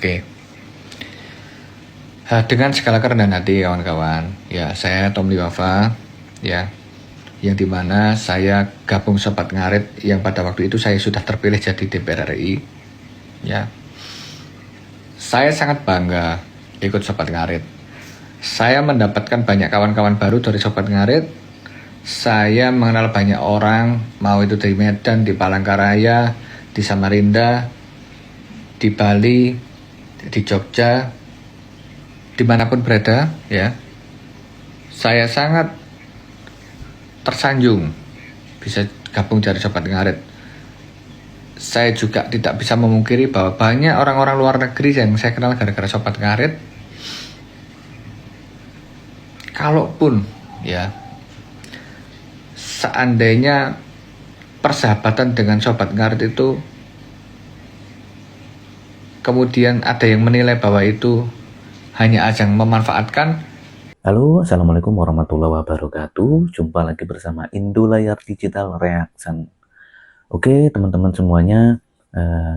Oke. Dengan segala kerendahan hati kawan-kawan, ya saya Tomli Wafa, ya, yang dimana saya gabung Sobat Ngarit yang pada waktu itu saya sudah terpilih jadi DPR RI, ya. Saya sangat bangga ikut Sobat Ngarit. Saya mendapatkan banyak kawan-kawan baru dari Sobat Ngarit. Saya mengenal banyak orang, mau itu dari Medan, di Palangkaraya, di Samarinda, di Bali, di Jogja, dimanapun berada, ya. Saya sangat tersanjung bisa gabung dari Sobat Ngarit. Saya juga tidak bisa memungkiri bahwa banyak orang-orang luar negeri yang saya kenal gara-gara Sobat Ngarit. Kalaupun, ya, seandainya persahabatan dengan Sobat Ngarit itu kemudian ada yang menilai bahwa itu hanya ajang memanfaatkan. Halo, Assalamualaikum warahmatullahi wabarakatuh. Jumpa lagi bersama Indolayar Digital Reaction. Oke, teman-teman semuanya,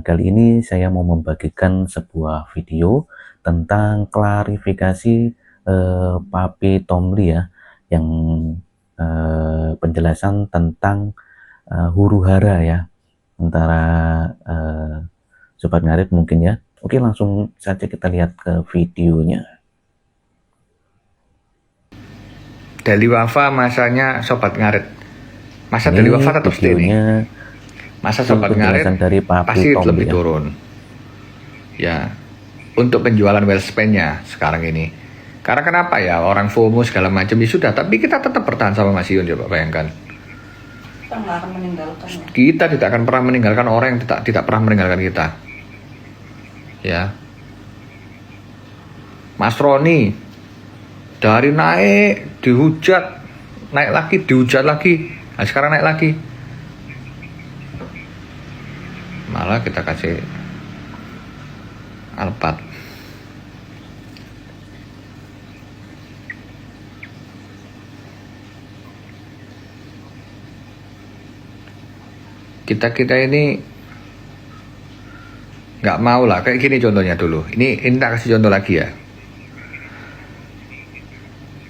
kali ini saya mau membagikan sebuah video tentang klarifikasi Papi Tomli ya, yang penjelasan tentang huru-hara ya, antara Sobat Ngarit mungkin ya. Oke, langsung saja kita lihat ke videonya. Deli Wafa masanya Sobat Ngarit. Masa Deli Wafa tetap stay nih. Masa Sobat Ngarit dari pasti Tom, lebih ya. turun. Ya, untuk penjualan wellspan-nya sekarang ini. Karena kenapa ya, orang FOMO segala macam ya sudah, tapi kita tetap bertahan sama Mas Yun, coba bayangkan. Kita nggak akan meninggalkan ya. Kita tidak akan pernah meninggalkan orang yang tidak pernah meninggalkan kita. Ya. Mas Roni dari naik dihujat, naik lagi dihujat lagi, nah sekarang naik lagi, malah kita kasih Alphard. Kita ini nggak mau lah kayak gini contohnya dulu. Ini tak kasih contoh lagi ya.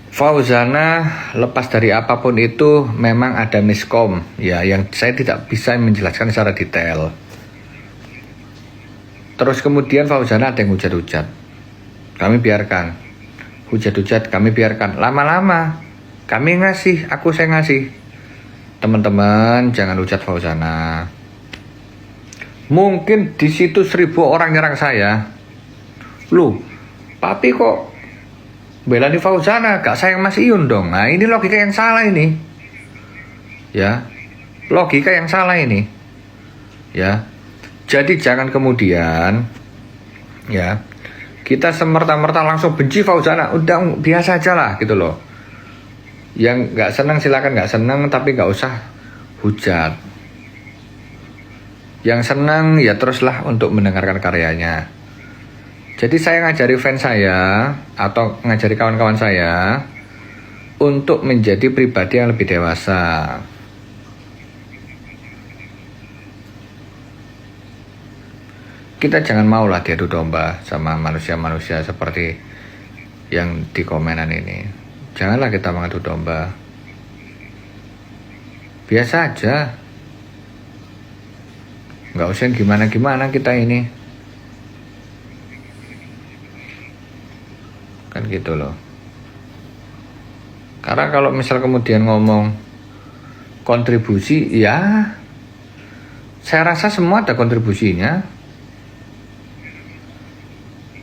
Fauzana lepas dari apapun itu memang ada miskom ya, yang saya tidak bisa menjelaskan secara detail. Terus kemudian Fauzana ada yang hujat-hujat, kami biarkan. Hujat-hujat kami biarkan. Lama-lama kami ngasih, saya ngasih. Teman-teman jangan hujat Fauzana. Mungkin di situ 1000 orang nyerang saya. Loh, Papi kok bela di Fauzana, gak sayang Mas Iyun dong. Nah ini logika yang salah ini. Ya, logika yang salah ini. Ya, jadi jangan kemudian ya kita semerta-merta langsung benci Fauzana. Udah biasa aja lah gitu loh. Yang gak senang silakan gak senang, tapi gak usah hujat. Yang senang ya teruslah untuk mendengarkan karyanya. Jadi saya ngajari fans saya atau ngajari kawan-kawan saya untuk menjadi pribadi yang lebih dewasa. Kita jangan maulah diadu domba sama manusia-manusia seperti yang di komenan ini. Janganlah kita mengadu domba. Biasa aja. Nggak usah gimana-gimana kita ini. Kan gitu loh. Karena kalau misal kemudian ngomong kontribusi, ya saya rasa semua ada kontribusinya.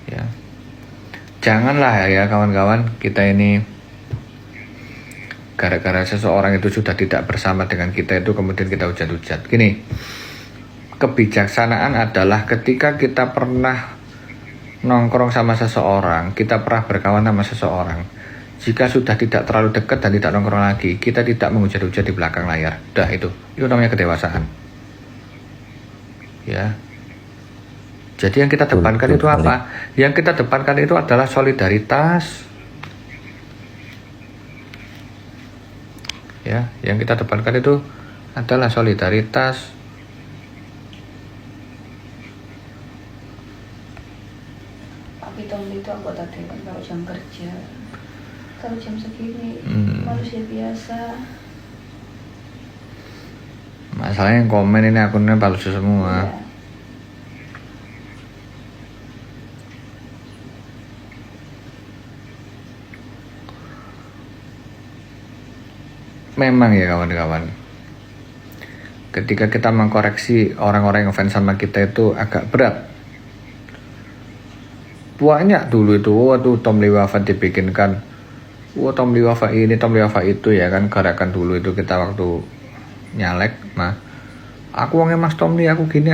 Ya. Janganlah ya kawan-kawan, kita ini gara-gara seseorang itu sudah tidak bersama dengan kita itu kemudian kita hujat-hujat. Gini, kebijaksanaan adalah ketika kita pernah nongkrong sama seseorang, kita pernah berkawan sama seseorang, jika sudah tidak terlalu dekat dan tidak nongkrong lagi, kita tidak menghujat-hujat di belakang layar. Udah itu namanya kedewasaan. Ya. Jadi yang kita depankan itu apa? Yang kita depankan itu adalah solidaritas. Ya, yang kita depankan itu adalah solidaritas. Tapi Tomli itu anggota dewan kalau jam kerja. Kalau jam segini manusia biasa. Masalahnya yang komen ini akunnya palsu semua. Iya. Memang ya kawan-kawan, ketika kita mengkoreksi orang-orang yang fans sama kita itu agak berat. Banyak dulu itu, waduh Tomli Wafa dibikinkan, wah Tomli Wafa ini, Tomli Wafa itu ya kan, gerakan dulu itu kita waktu nyalek, mah aku wongnya Mas Tomli, aku gini,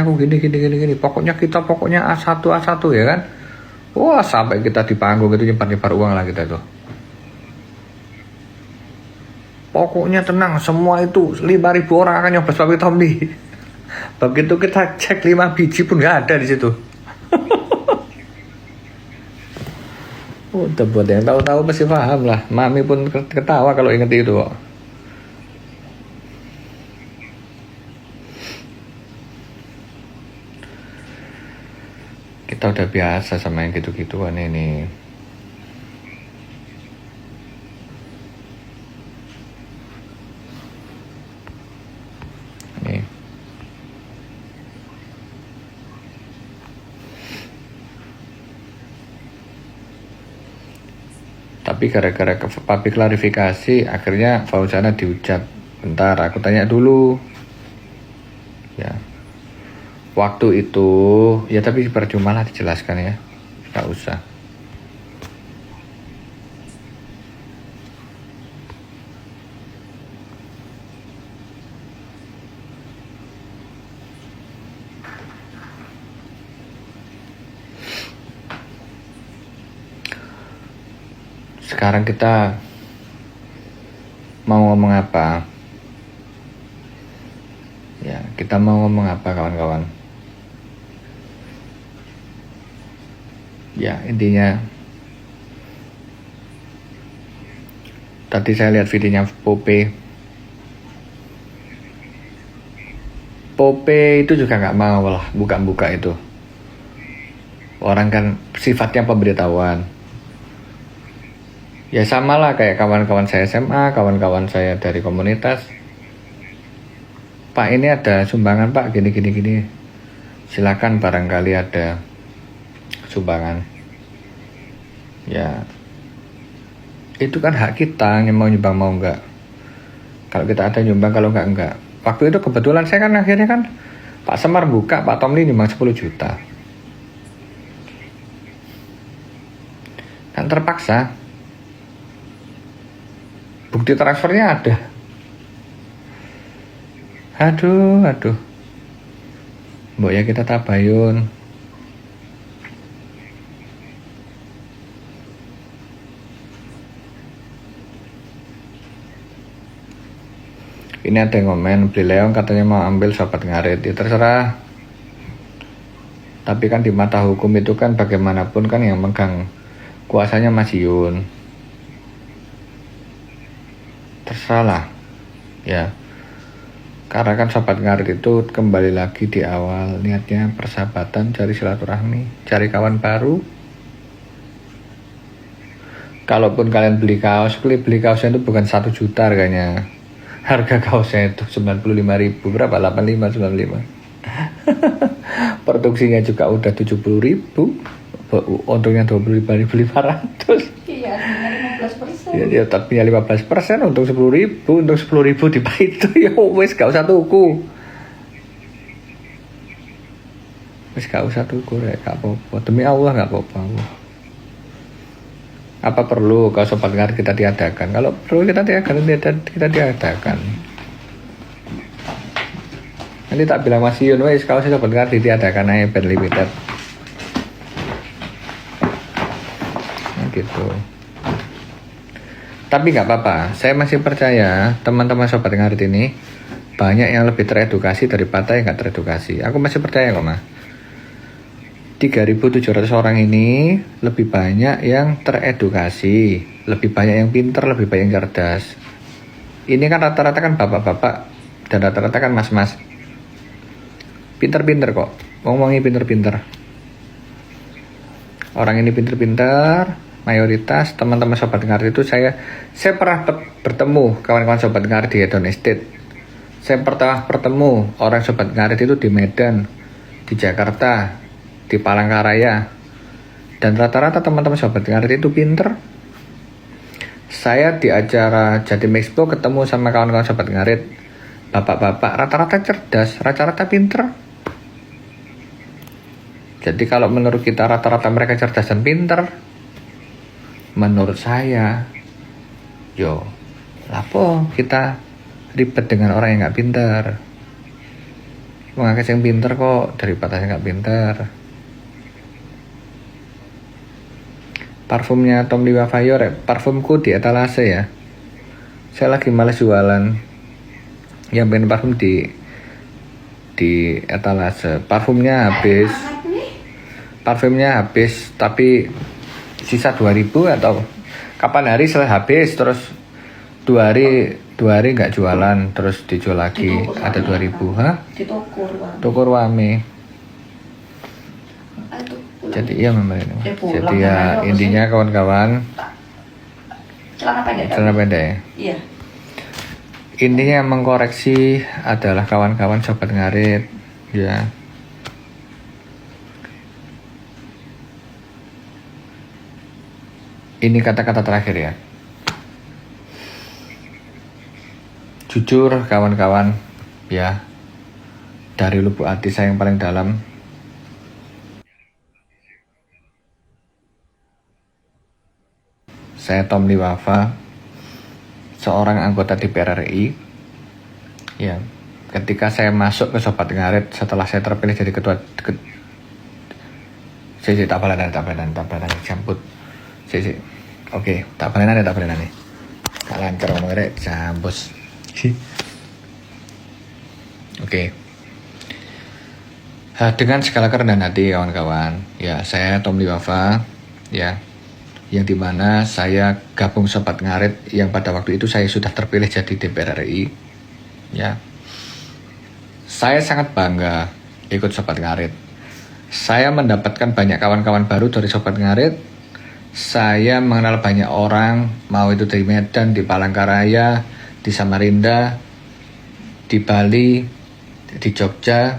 pokoknya kita A1 ya kan. Wah sampai kita di panggung itu nyebar uang lah kita tuh. Pokoknya tenang, semua itu 5.000 orang akan nyoblos Papi Tomli. Begitu kita cek 5 biji pun nggak ada di situ. Udah buat yang tahu-tahu pasti paham lah. Mami pun ketawa kalau inget itu kok. Kita udah biasa sama yang gitu-gituan ini. Nih. Tapi gara-gara Papi klarifikasi, akhirnya Fauzana dihujat. Bentar, aku tanya dulu. Ya. Waktu itu, ya tapi percuma lah dijelaskan ya. Gak usah. Sekarang kita mau ngomong apa? Ya, kita mau ngomong apa kawan-kawan? Ya, intinya tadi saya lihat videonya Pope itu juga nggak mau lah buka-buka itu. Orang kan sifatnya pemberitahuan. Ya sama lah kayak kawan-kawan saya SMA, kawan-kawan saya dari komunitas. Pak ini ada sumbangan Pak, gini. Silakan barangkali ada sumbangan. Ya, itu kan hak kita yang mau nyumbang mau enggak. Kalau kita ada nyumbang, kalau enggak. Waktu itu kebetulan saya kan akhirnya kan Pak Semar buka, Pak Tomli nyumbang 10 juta. Kan terpaksa. Bukti transfernya ada. Aduh. Mbok ya kita tabayun. Ini ada yang komen, Beli Leong katanya mau ambil sobat ngarit. Ya terserah. Tapi kan di mata hukum itu kan bagaimanapun kan yang megang kuasanya Mas Yun. Terserah lah. Ya. Karena kan sobat ngarit itu kembali lagi di awal niatnya persahabatan, cari silaturahmi, cari kawan baru. Kalaupun kalian beli kaosnya itu bukan 1 juta harganya. Harga kaosnya itu 95.000, berapa? 85, 95. Produksinya juga udah 70.000. Untungnya 25.500. Iya, artinya 15%. Ya tapi 15% untung 10.000, untung 10.000 di itu ya wes gak usah tuku. Wes gak usah tuku rek, gak apa-apa. Demi Allah gak apa-apa. Apa perlu kalau sobat ngarit kita diadakan? Kalau perlu kita diadakan. Nanti tak bilang Mas Yun, wes kalau sobat ngarit diadakan aja band limited. Nah, gitu. Tapi nggak apa-apa, saya masih percaya teman-teman sobat ngarit ini banyak yang lebih teredukasi daripada yang nggak teredukasi. Aku masih percaya kok, Mas. 3.700 orang ini lebih banyak yang teredukasi, lebih banyak yang pinter, lebih banyak yang cerdas. Ini kan rata-rata kan bapak-bapak dan rata-rata kan mas-mas. Pinter-pinter kok, ngomongnya pinter-pinter. Orang ini pinter-pinter, mayoritas teman-teman sobat ngarit itu saya pernah bertemu kawan-kawan sobat ngarit di Hedon Estate. Saya pernah bertemu orang sobat ngarit itu di Medan, di Jakarta, di Palangkaraya. Dan rata-rata teman-teman sobat ngarit itu pinter. Saya di acara Jatim Expo ketemu sama kawan-kawan sobat ngarit, bapak-bapak rata-rata cerdas, rata-rata pinter. Jadi kalau menurut kita rata-rata mereka cerdas dan pinter, menurut saya, lapo kita ribet dengan orang yang nggak pinter. Mengakas yang pinter kok daripada yang nggak pinter. Parfumnya Tom Liwafayo, parfumku di etalase ya. Saya lagi males jualan. Yang pengen parfum di etalase. Parfumnya habis, tapi sisa 2000 atau kapan hari setelah habis, terus 2 hari nggak jualan, terus dijual lagi ada 2000. Di toko Ruame. Jadi iya memang ini. Jadi ya intinya kawan-kawan, celana pendek ya? Iya. Intinya mengkoreksi adalah kawan-kawan sobat ngarit ya. Ini kata-kata terakhir ya. Jujur kawan-kawan ya, dari lubuk hati saya yang paling dalam, saya Tom Liwafa, seorang anggota DPR RI ya. Ketika saya masuk ke sobat ngarit setelah saya terpilih jadi ketua tak balenan jambut. Oke, tak balenan nih. Gak lancar ngomong rek, jambus. Oke. Dengan segala kerendahan hati kawan-kawan, ya saya Tom Liwafa ya, yang dimana saya gabung sobat ngarit yang pada waktu itu saya sudah terpilih jadi DPR RI ya. Saya sangat bangga ikut sobat ngarit. Saya mendapatkan banyak kawan-kawan baru dari sobat ngarit. Saya mengenal banyak orang, mau itu dari Medan, di Palangkaraya, di Samarinda, di Bali, di Jogja,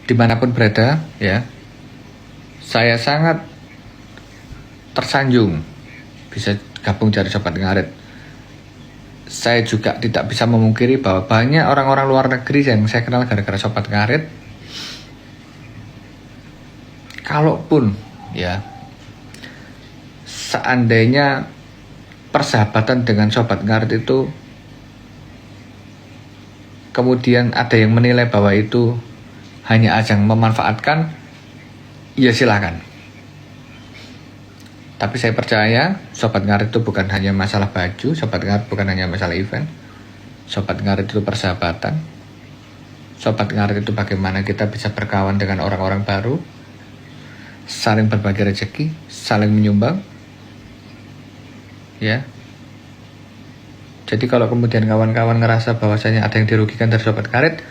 dimanapun berada ya. Saya sangat tersanjung bisa gabung jadi sobat ngarit. Saya juga tidak bisa memungkiri bahwa banyak orang-orang luar negeri yang saya kenal gara-gara sobat ngarit. Kalaupun ya, seandainya persahabatan dengan sobat ngarit itu kemudian ada yang menilai bahwa itu hanya ajang memanfaatkan, ya silakan. Tapi saya percaya sobat ngarit itu bukan hanya masalah baju, sobat ngarit bukan hanya masalah event. Sobat ngarit itu persahabatan. Sobat ngarit itu bagaimana kita bisa berkawan dengan orang-orang baru, saling berbagi rezeki, saling menyumbang. Ya. Jadi kalau kemudian kawan-kawan ngerasa bahwasanya ada yang dirugikan dari sobat ngarit,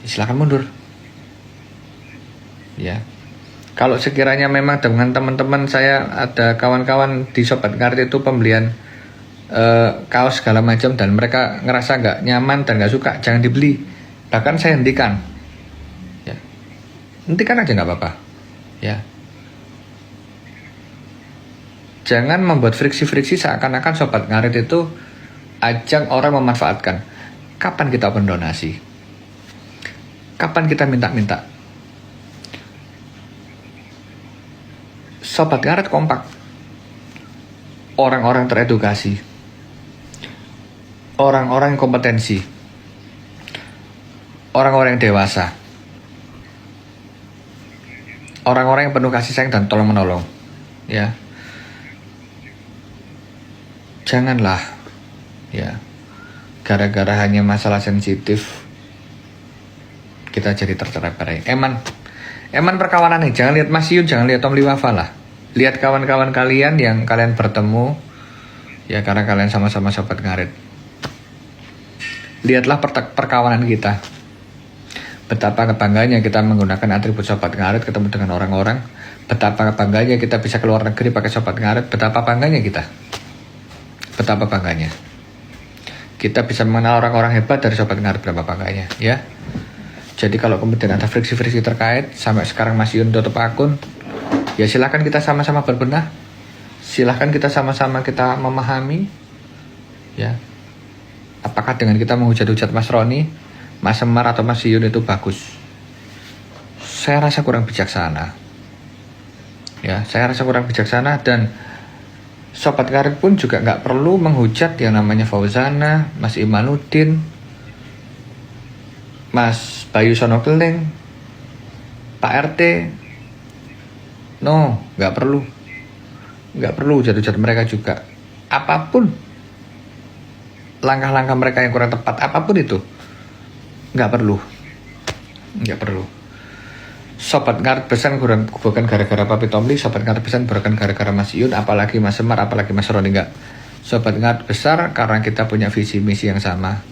silakan mundur. Ya. Kalau sekiranya memang dengan teman-teman saya ada kawan-kawan di sobat ngarit itu pembelian kaos segala macam dan mereka ngerasa nggak nyaman dan nggak suka, jangan dibeli. Bahkan saya hentikan. Ya. Hentikan aja nggak apa-apa. Ya. Jangan membuat friksi-friksi seakan-akan sobat ngarit itu ajang orang memanfaatkan. Kapan kita open donasi? Kapan kita minta-minta? Sobat ngarit kompak. Orang-orang teredukasi. Orang-orang kompetensi. Orang-orang yang dewasa. Orang-orang yang penuh kasih sayang dan tolong menolong. Ya. Janganlah ya, gara-gara hanya masalah sensitif kita jadi tercerai-berai. Eman perkawanan nih, jangan lihat Mas Yun, jangan lihat Tom Liwafa lah. Lihat kawan-kawan kalian yang kalian bertemu ya karena kalian sama-sama sobat ngarit. Lihatlah perkawanan kita. Betapa kebangganya kita menggunakan atribut sobat ngarit, ketemu dengan orang-orang. Betapa bangganya kita bisa keluar negeri pakai Sobat Ngarit, betapa bangganya kita. Betapa bangganya. Kita bisa mengenal orang-orang hebat dari Sobat Ngarit, berapa bangganya, ya. Jadi kalau kemudian ada friksi-friksi terkait, sampai sekarang Mas Yun tutup akun, ya silahkan kita sama-sama berbenah. Silahkan kita sama-sama kita memahami, ya. Apakah dengan kita menghujat-hujat Mas Roni, Mas Semar atau Mas Yun itu bagus? Saya rasa kurang bijaksana. Ya, saya rasa kurang bijaksana, dan Sobat Ngarit pun juga nggak perlu menghujat yang namanya Fauzana, Mas Imanuddin, Mas Bayu Sonokeling, Pak RT. No, nggak perlu. Nggak perlu hujat-hujat mereka juga. Apapun langkah-langkah mereka yang kurang tepat, apapun itu, nggak perlu. Nggak perlu. Sobat Ngarit pesan bukan gara-gara Papi Tomli, Sobat Ngarit pesan bukan gara-gara Mas Yun, apalagi Mas Semar, apalagi Mas Roni, enggak. Sobat Ngarit besar karena kita punya visi misi yang sama.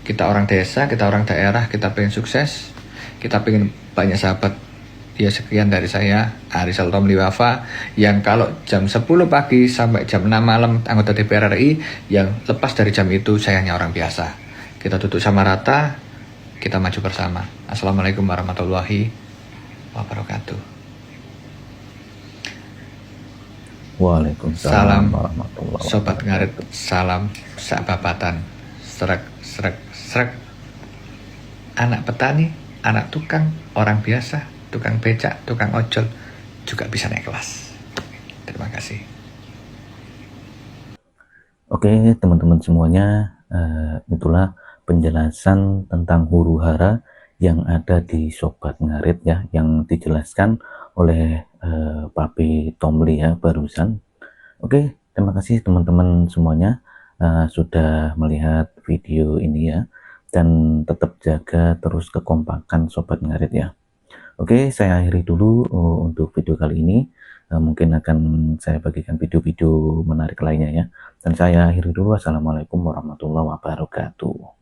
Kita orang desa, kita orang daerah, kita pengen sukses, kita pengen banyak sahabat. Ya, sekian dari saya, Arisal Tomli Wafa, yang kalau jam 10 pagi sampai jam 6 malam anggota DPR RI, yang lepas dari jam itu saya hanya orang biasa. Kita duduk sama rata, kita maju bersama. Assalamualaikum warahmatullahi wabarakatuh. Waalaikumsalam warahmatullahi wabarakatuh. Sobat Ngarit, salam sababatan. Srek srek srek. Anak petani, anak tukang, orang biasa, tukang becak, tukang ojol juga bisa naik kelas. Terima kasih. Oke teman-teman semuanya, itulah penjelasan tentang huru-hara yang ada di Sobat Ngarit ya, yang dijelaskan oleh Papi Tomli ya barusan. Oke, terima kasih teman-teman semuanya sudah melihat video ini ya, dan tetap jaga terus kekompakan Sobat Ngarit ya. Oke, saya akhiri dulu untuk video kali ini. Mungkin akan saya bagikan video-video menarik lainnya ya. Dan saya akhiri dulu. Wassalamualaikum warahmatullahi wabarakatuh.